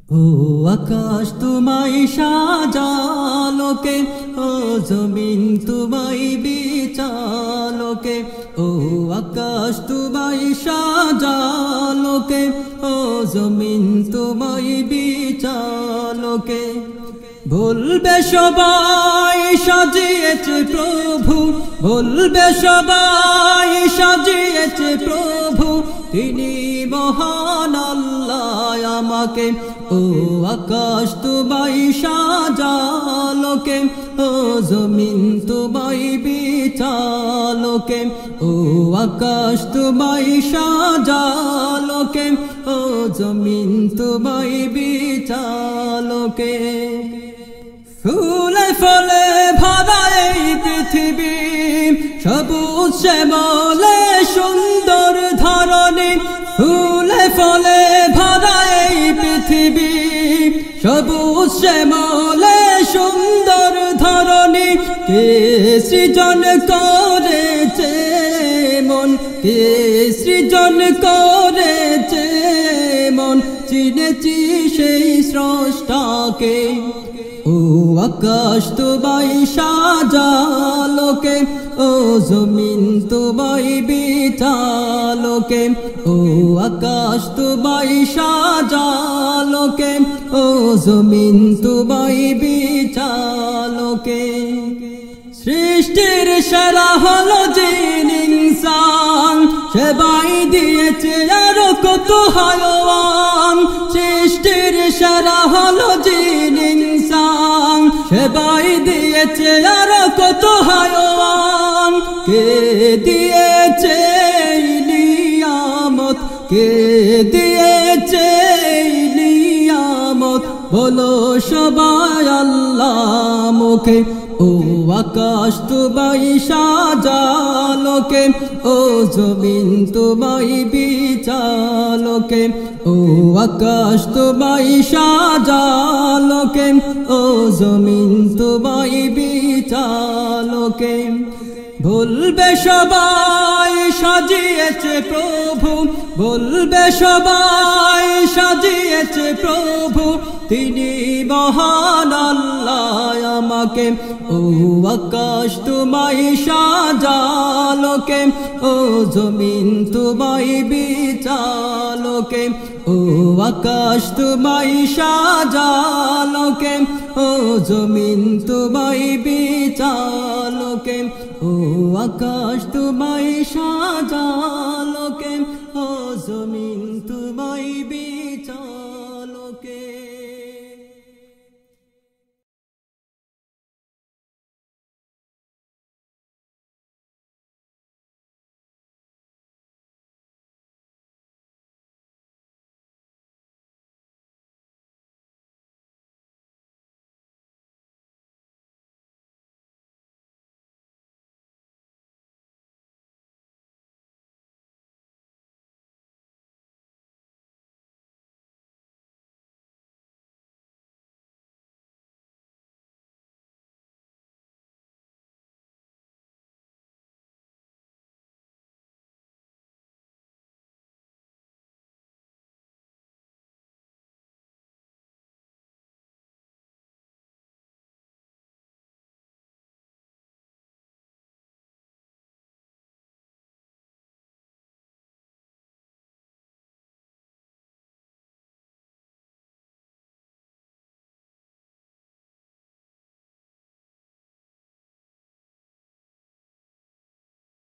ও আকাশ তোমায় সাজালোকে, ও জমিন তোমায় বিছালোকে। ও আকাশ তোমায় সাজালোকে, ও জমিন তোমায় বিছালোকে। বলবে সবাই সাজিয়েছে প্রভু, বলবে সবাই সাজিয়েছে প্রভু, তিনি মহান আল্লাহ আমাকে। ও আকাশ তোমায় সাজালোকে, ও জমিন তোমায় বিছালোকে। ও আকাশ তোমায় সাজালোকে, ও জমিন তোমায় বিছালোকে। ফুলে ফলে ভরা এই পৃথিবী, সবুজ শ্যামলে সুন্দর ধরণী। ফুলে ফলে ভরা এই পৃথিবী, সবুজ শ্যামলে সুন্দর ধরণী। কে সৃজন করেছে মন, কে সৃজন করেছে মন, চিনেছি সেই স্রষ্টাকে। ও আকাশ তোমায় সাজালোকে, ও জমিন তোমায় বিছালোকে। ও আকাশ তোমায় সাজালোকে, ও জমিন তোমায় বিছালোকে। সৃষ্টির সেরা হলো জিন ইনসান, সেবাই দিয়েছে আরো কত হায়াওয়ান। সৃষ্টির সেরা হলো জিন ইনসান, সেবাই দিয়েছে আরো কত হায়াওয়ান। কে দিয়েছে নিয়ামত, কে দিয়েছে নিয়ামত, বলো সবাই আল্লাহ মুখে। ও আকাশ তোমায় সাজালোকে, ও জমিন তোমায় বিছালোকে। ও আকাশ তোমায় সাজালোকে, ও জমিন তোমায় বিছালোকে। বলবে সবাই সাজিয়েছে প্রভু, বলবে সবাই সাজিয়েছে প্রভু, তিনি মহান আল্লাহ আমাকে। ও আকাশ তোমায় সাজালোকে, ও জমিন তোমায় বিছালোকে। ও আকাশ তোমায় সাজালোকে, ও জমিন তোমায় বিছালোকে। ও আকাশ তোমায় সাজালোকে, ও জমিন তোমায় বিছালোকে।